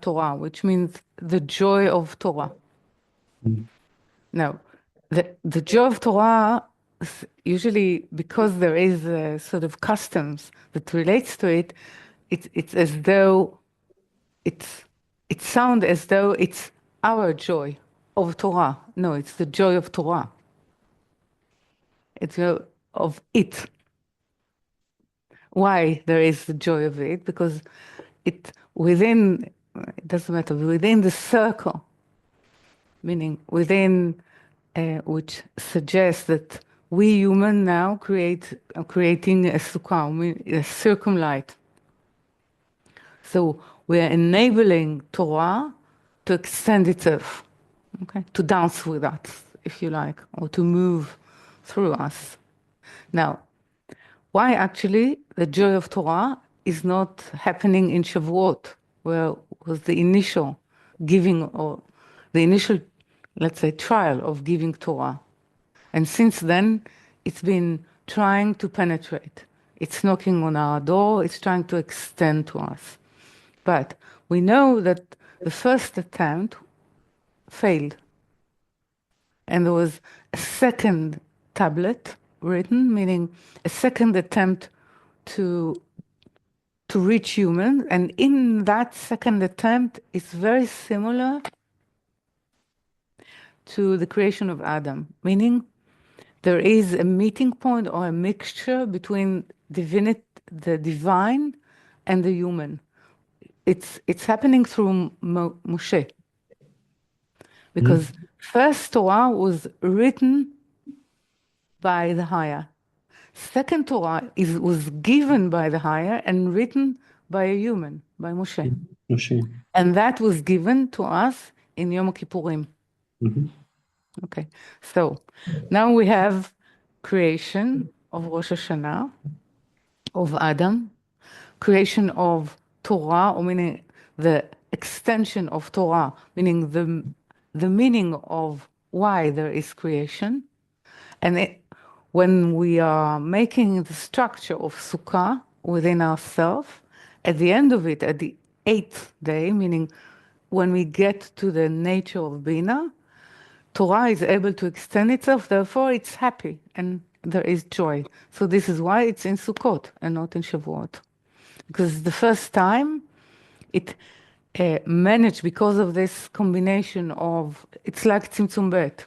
Torah, which means the joy of Torah. Now, the joy of Torah, usually because there is a sort of customs that relates to it, it's as though it sounds as though it's our joy of Torah. No, it's the joy of Torah. It's of it. Why there is the joy of it? Because it doesn't matter, within the circle, meaning within, which suggests that we human now are creating a sukkah, a circumlight. So we are enabling Torah to extend itself, okay, to dance with us, if you like, or to move through us. Now, why actually the joy of Torah is not happening in Shavuot, where was the initial giving, or the initial, let's say, trial of giving Torah. And since then, it's been trying to penetrate. It's knocking on our door, it's trying to extend to us. But we know that the first attempt failed. And there was a second tablet written, meaning a second attempt to reach humans. And in that second attempt, it's very similar to the creation of Adam, meaning there is a meeting point or a mixture between the divine and the human. It's happening through Moshe. Because first Torah was written by the higher. Second Torah was given by the higher and written by a human, by Moshe. And that was given to us in Yom Kippurim. Okay, so now we have creation of Rosh Hashanah, of Adam, creation of Torah, or meaning the extension of Torah, meaning the meaning of why there is creation. And when we are making the structure of Sukkah within ourselves, at the end of it, at the 8th day, meaning when we get to the nature of Bina, Torah is able to extend itself, therefore it's happy and there is joy. So this is why it's in Sukkot and not in Shavuot. Because the first time it managed, because of this combination of, it's like Tzimtzum Bet.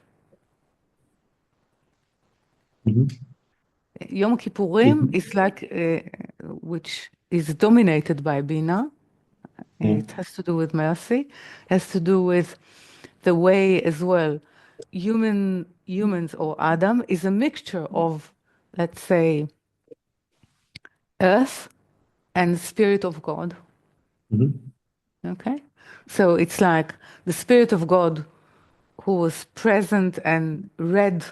Yom Kippurim is like, which is dominated by Bina. It has to do with mercy, has to do with the way as well. Humans or Adam is a mixture of, let's say, earth and the Spirit of God. Okay? So it's like the Spirit of God who was present and read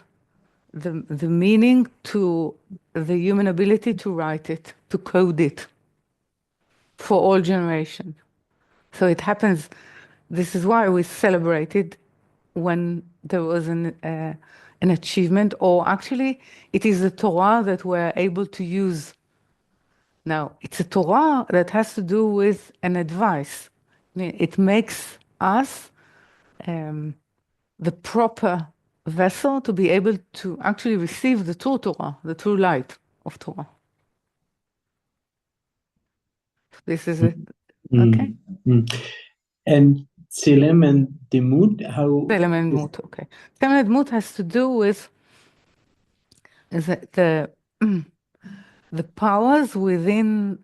the meaning to the human ability to write it, to code it for all generations. So it happens, this is why we celebrated when there was an achievement, or actually it is the Torah that we're able to use. Now, it's a Torah that has to do with an advice. It makes us the proper vessel to be able to actually receive the true Torah, the true light of Torah. This is it. Okay. And Zelem and Demut, how? Zelem and Demut, okay. Zelem and Demut has to do with the powers within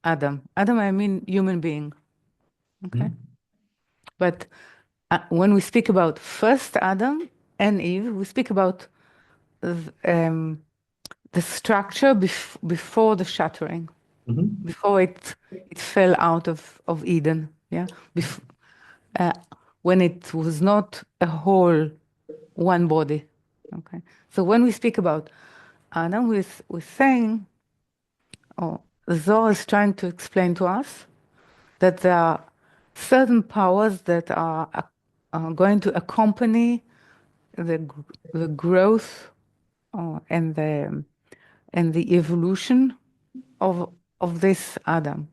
Adam. Adam, I mean human being. Okay. But when we speak about first Adam and Eve, we speak about the structure before the shattering, before it fell out of Eden. Yeah, when it was not a whole, one body. Okay, so when we speak about Adam, we're saying, or the Zohar is trying to explain to us that there are certain powers that are going to accompany the growth and the evolution of this Adam.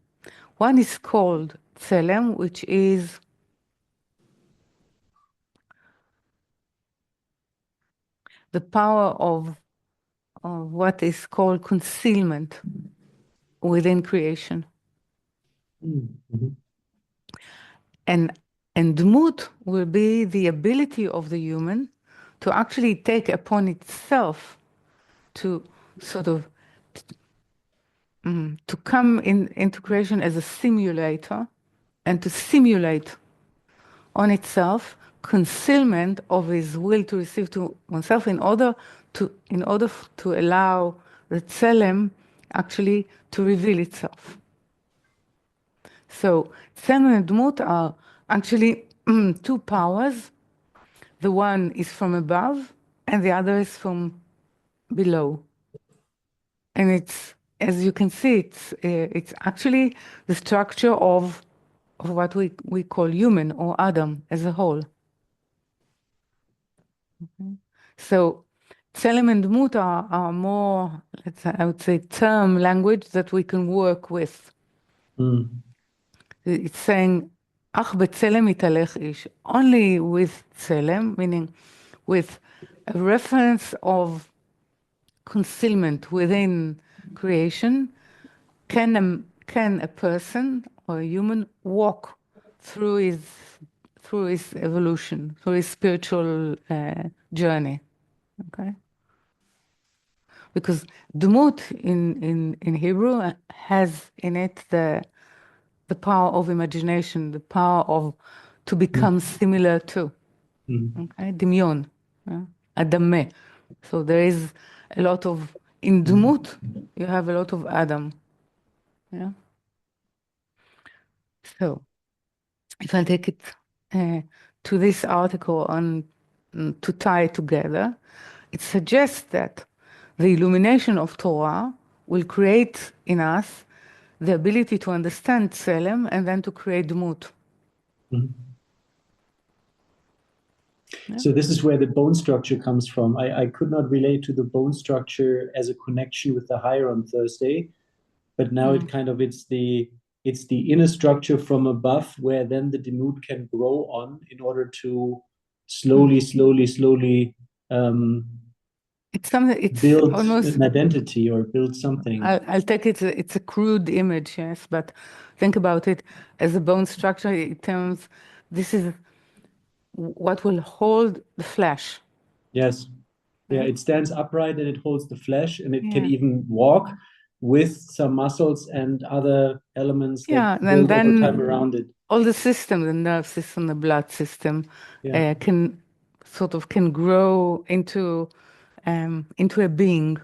One is called Zelem, which is the power of what is called concealment within creation. Mm-hmm. And Demut will be the ability of the human to actually take upon itself to sort of to come into creation as a simulator and to simulate on itself concealment of his will to receive to oneself in order to allow the Tselem actually to reveal itself. So Zelem and Demut are actually two powers. The one is from above and the other is from below. And it's, as you can see, it's actually the structure of what we call human or Adam as a whole. Okay. So Zelem and Demut are more, I would say, term language that we can work with. It's saying, Ach b'tzelem italech ish. Only with Zelem, meaning with a reference of concealment within creation, can a person or a human walk through his evolution, through his spiritual journey. Okay, because Demut in Hebrew has in it the power of imagination, the power of to become similar to. Okay, Dimyon, Adame. So there is a lot of in Demut. You have a lot of Adam. Yeah. So if I take it to this article on to tie it together, it suggests that the illumination of Torah will create in us the ability to understand Tselem and then to create Demut. Yeah. So this is where the bone structure comes from. I could not relate to the bone structure as a connection with the higher on Thursday, but now it's the inner structure from above where then the demut can grow on in order to slowly It's something. It's build almost. an identity or build something. I'll take it. It's a crude image, yes, but think about it as a bone structure. It terms. This is what will hold the flesh. Yes. Yeah, it stands upright and it holds the flesh and it can Yeah. even walk with some muscles and other elements that Yeah, and build over time then around it. all the system, the nerve system, the blood system, Yeah. can grow into a being.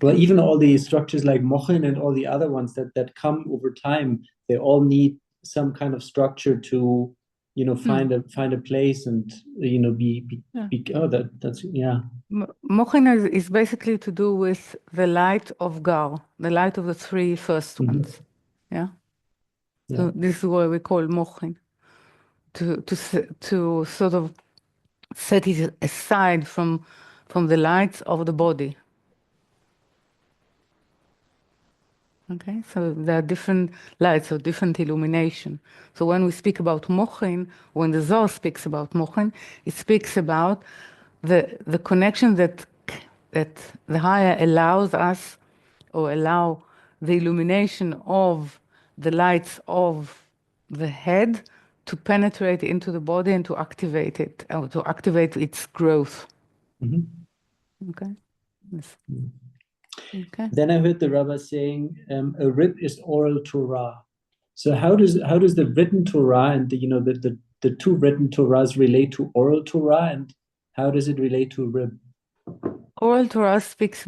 Well, Okay. even all the structures like mochin and all the other ones that come over time, they all need some kind of structure to, find a place and oh that's yeah. Mochin is basically to do with the light of Gar, the light of the three first ones. Yeah. So this is what we call mochin, to sort of set it aside from the lights of the body. Okay, so there are different lights or different illumination. So when we speak about mochin, when the Zohar speaks about mochin, it speaks about the connection that the higher allows us or allow the illumination of the lights of the head to penetrate into the body and to activate it, or to activate its growth. Okay. Yes. Okay. Then I heard the Rabbi saying a rib is oral Torah. So how does the written Torah and the two written Torahs relate to oral Torah, and how does it relate to rib? Oral Torah speaks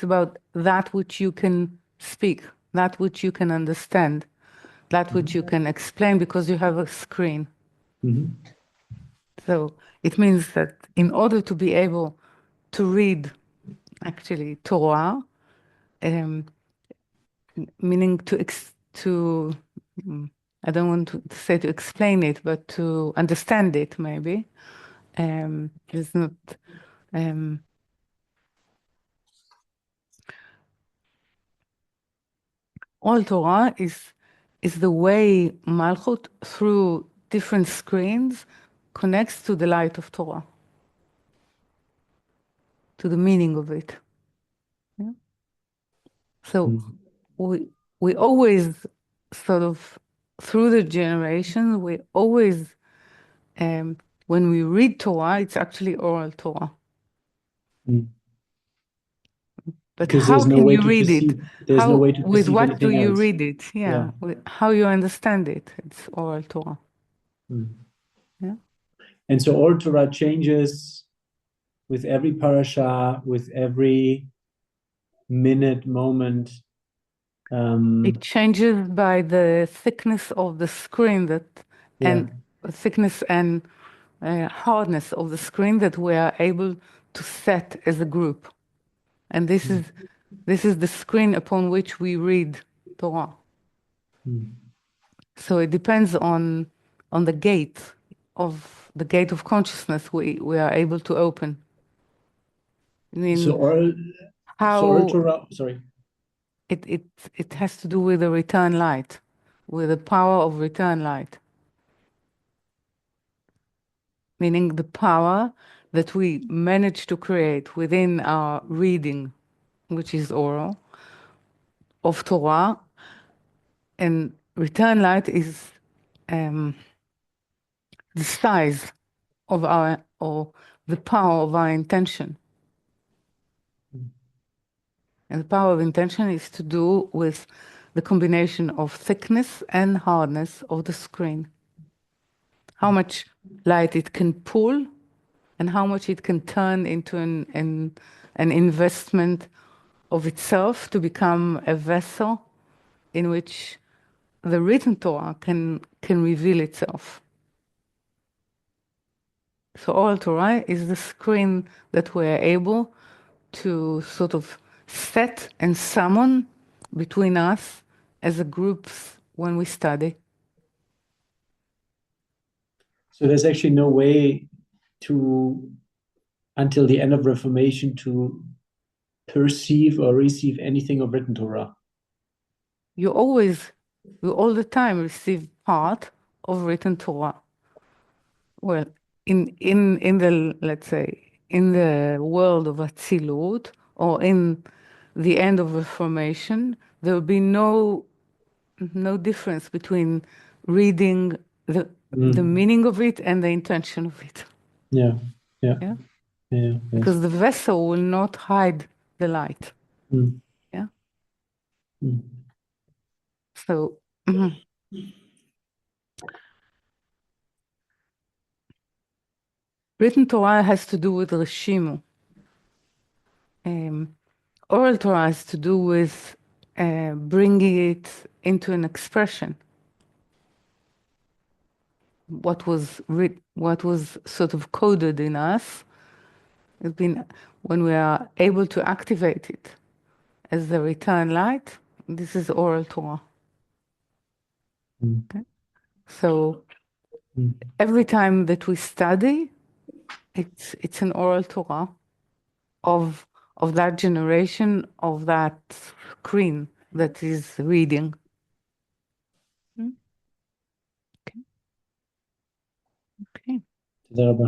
about that which you can speak, that which you can understand, that which you can explain because you have a screen. So it means that in order to be able to read actually Torah, meaning I don't want to say to explain it, but to understand it maybe, is not. All Torah is is the way Malchut, through different screens, connects to the light of Torah, to the meaning of it. Yeah? So we always sort of, through the generations, we always, when we read Torah, it's actually oral Torah. But Because how there's no can way you to read it? perceive, there's no way to With perceive what do anything you else. read it? Yeah. How you understand it? It's oral Torah. Yeah. And so oral Torah changes with every parasha, with every minute, moment. It changes by the thickness of the screen and thickness and hardness of the screen that we are able to set as a group. And this is the screen upon which we read Torah. So it depends on the gate of consciousness we are able to open. I mean, so oral Torah, sorry. It has to do with the return light, with the power of return light. Meaning the power that we manage to create within our reading, which is oral, of Torah. And return light is the size of or the power of our intention. And the power of intention is to do with the combination of thickness and hardness of the screen. How much light it can pull and how much it can turn into an investment of itself to become a vessel in which the written Torah can reveal itself. So oral Torah is the screen that we're able to sort of set and summon between us as a group when we study. So there's actually no way to, until the end of Reformation, to perceive or receive anything of written Torah. You all the time receive part of written Torah. Well, in the, let's say, in the world of Atzilut, or in the end of Reformation, there will be no difference between reading the meaning of it and the intention of it. Yeah. Because the vessel will not hide the light. Yeah. So written Torah has to do with Reshimu. Oral Torah has to do with bringing it into an expression. What was sort of coded in us has been, when we are able to activate it as the return light. This is oral Torah. Okay? So every time that we study, it's an oral Torah of that generation, of that screen that is reading. Okay. תודה רבה.